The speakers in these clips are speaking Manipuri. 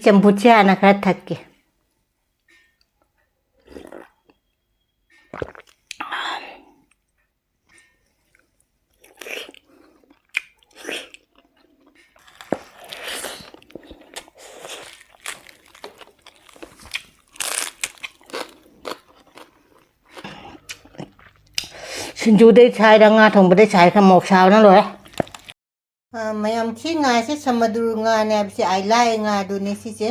chambhutse hana khara thakke. Singju đây xài đang nga thong đây xài khăm một sao nó rồi. Mày am chi nga se samadu nga ne ab si Aila nga do ne si se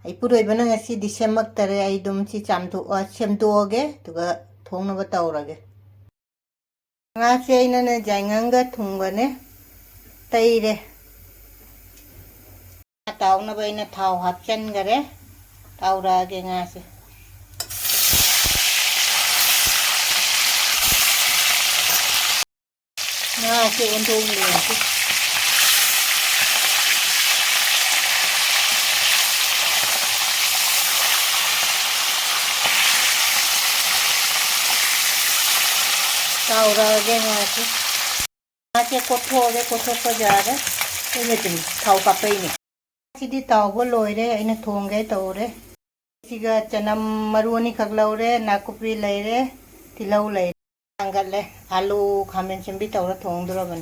ai puroi bana nga si disemak tare ai dum si chamtu semtu ge to ga thong na batau ra ge. Nga se ina ne jainganga thungba ne tai re. Tau na bai na thau hap chen ga re. Tau ra ge nga se. Nga se untung le si. Tau ra ge nga se kotho ko ja re ine tin thau ka pe ni si di tau bo loi re ine thong ge tau re siga chanam maru ni khak lau re nakupi lai re tilau lai angal le alu khamen sembi tau ra thong dro ban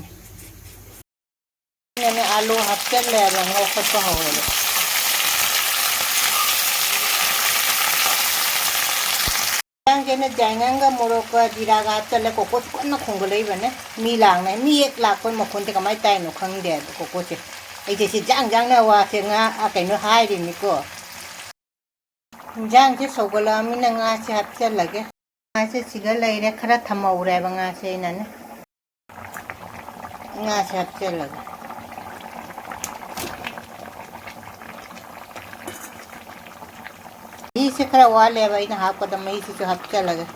ne alu hap chen le la ngo khat pa ho le yang kena jainganga moroka diraga chale kokot konna khonglei bane mi lang ne mi ek la kon mokon te kamai tai no khang de kokot che ai je si jang na wa se nga a kai no hai ri ni ko jang che sogola mi na nga che hap che lage nga che sigal lai re khara thamau re ba nga che na ne nga che hap che lage इसे खरा वाले भाई ना हाफ कदम में इसी से हफ्ता लगे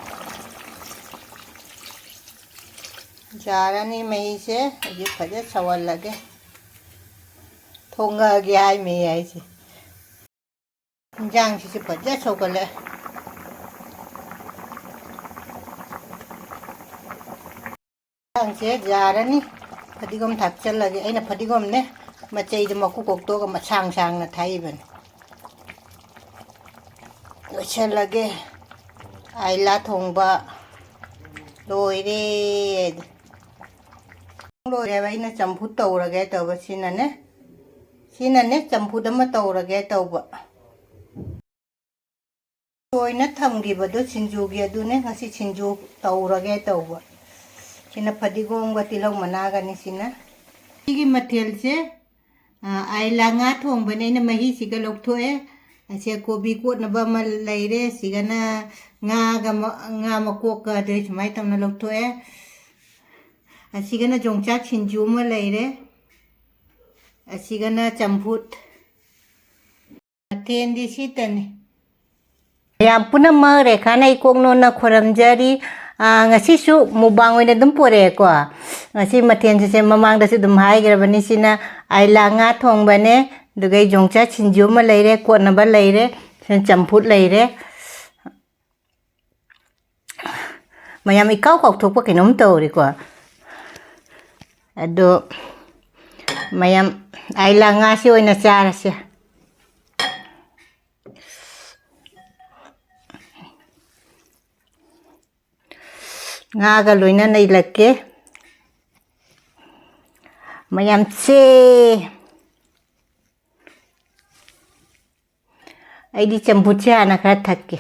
जारा नहीं मैं इसे ये फजे सवाल लगे थोंगा गया है मैं आई से जांग से फजे सोकले जांग से जारा नहीं फटिगम थपचा लगे ऐ ना फटिगम ने मचई जो मकु कोक्तो का मचांग सांग ना थाई बन अच्छा लगे आइला thongba loi re loi re bai na chambhut tau ra ge tau ba sina ne chambhut ma tau ra ge tau ba loi na tham gi ba do singju gi adu ne ngasi singju tau ra ge tau ba sina phadigom ga tilau mana ga ni sina gi mathel se Aila nga thongba ne na mahi si ga lok thoe Asia kobi ko na ba malai re sigana nga makok ka de mai tam na lok to asigana yongchak singju ma lai re asigana chambhut ten di sitani yam puna ma re khana ikong no na khoram jari ngasi su mukbang oina dum pore ko ngasi mathen se mamang da se dum hai gra bani sina Aila nga thongba ne dugai yongchak singju ma lai re ko na ba lai re chambhut lai re mayam ikau kau thok pa kinom to ri ko ado mayam Aila nga si oina chara se nga ga loina nei lakke mayam che ai di chambhut che ana khara thakke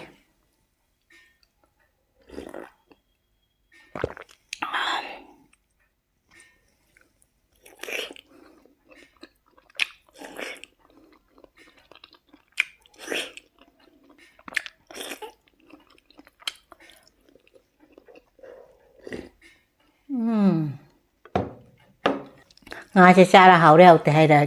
nga se chara hau re hau te hai ra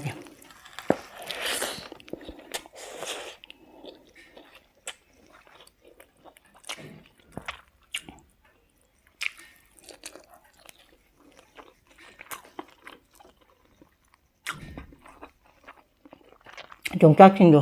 yongchak singju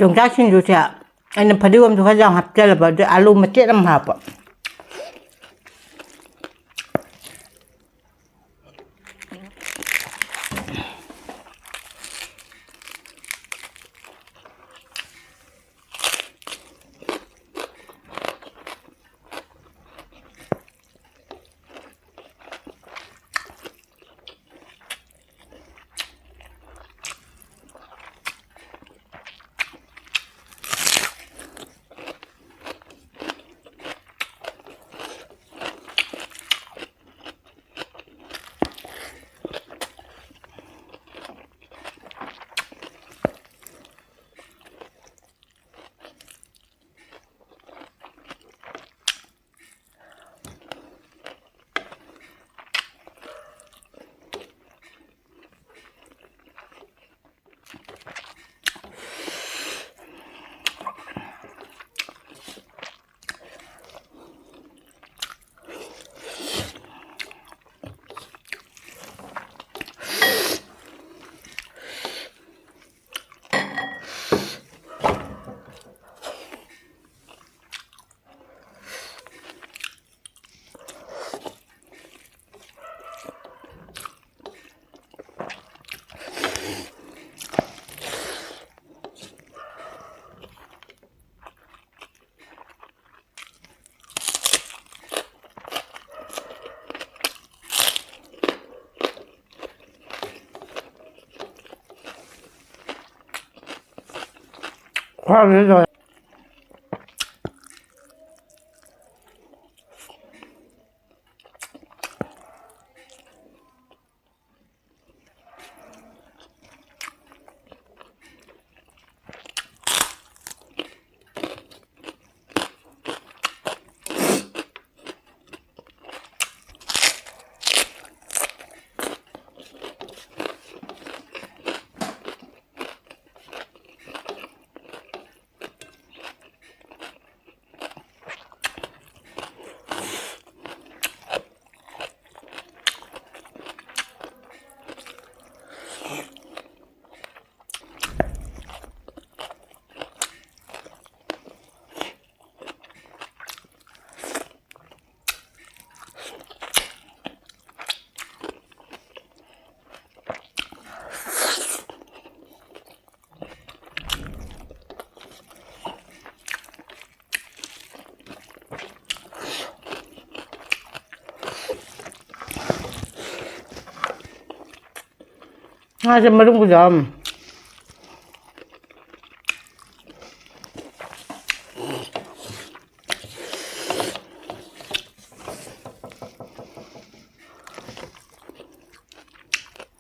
yongchak singju sia anh phải đi ôm cho cái dòng hạt chơi là bảo alu mà chết năm hộp ạ khoan nữa rồi Aja merung jam.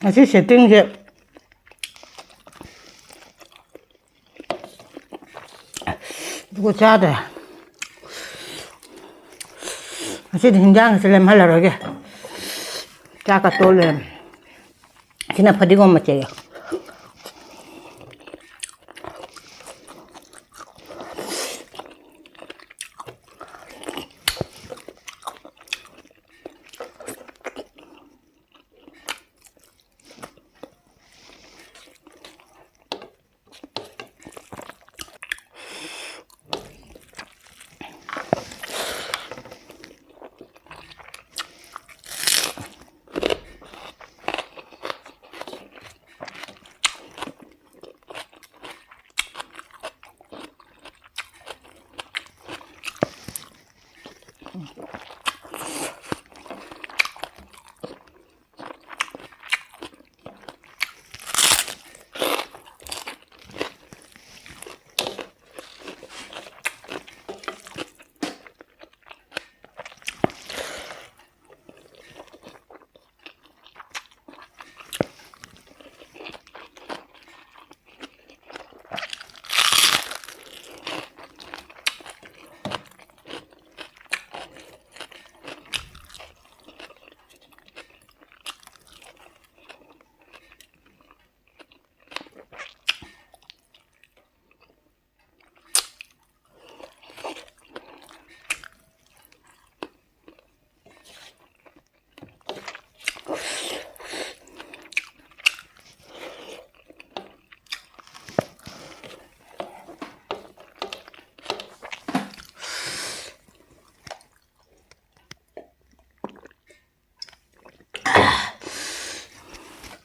Masih setting je. Buku cara. Masih dihinjang selem halar lagi. Cakap tolem. Sina padi gom macam ya.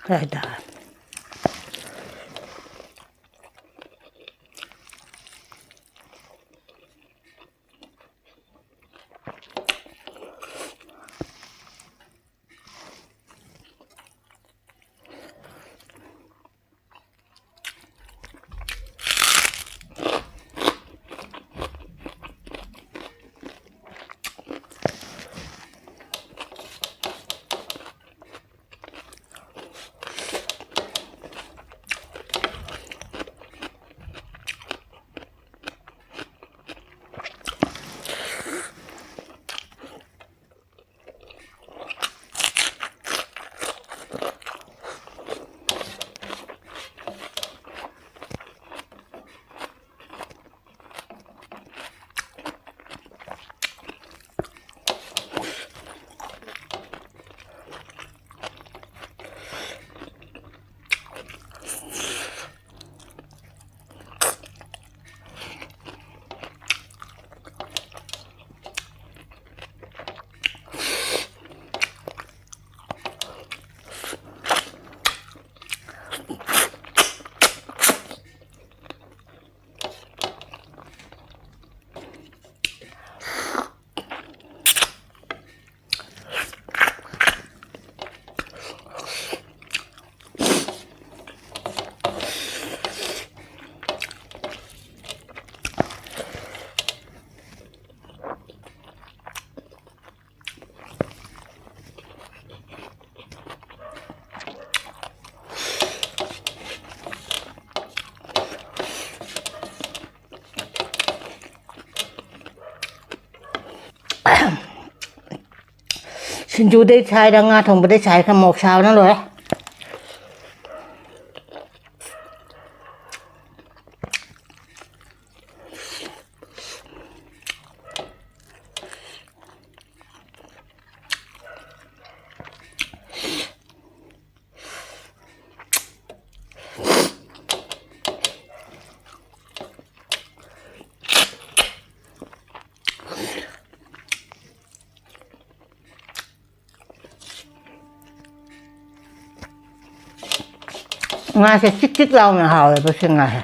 Right. Singju đây xài đang nga thùng đây xài khăm một xào nữa rồi. Nga sẽ chích chích lau nhà hào rồi xin ngài.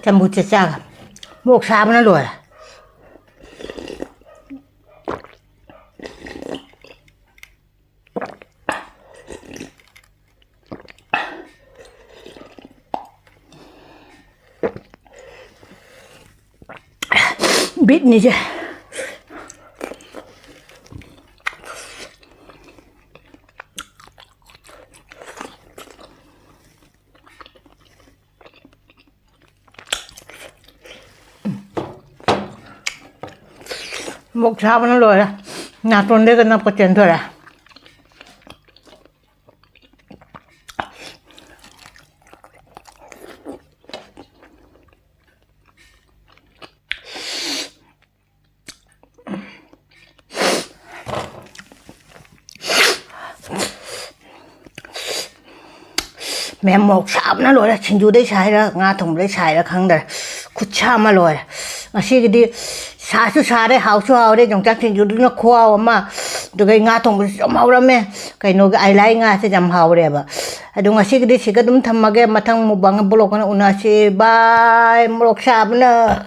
Chambhut chak một sao nó rồi. Bít này chứ. Một sao nó rồi đó. Nhà tuần đây gần 5% thôi à. Mẹ một sao nó rồi đó. Singju đây xài đó. Nga thùng đây xài đó khăn đây. Cút cha mà rồi. Nga xí cái đi. 사수 사래 하우스 하우래 정작 진주도 코아 엄마 저기 nga thùng 좀 하우라며 cái nó cái Aila nga sẽ jam haure ba adu nga sigdi sigadum thammage mathang mukbang blog na una se bye murok sabna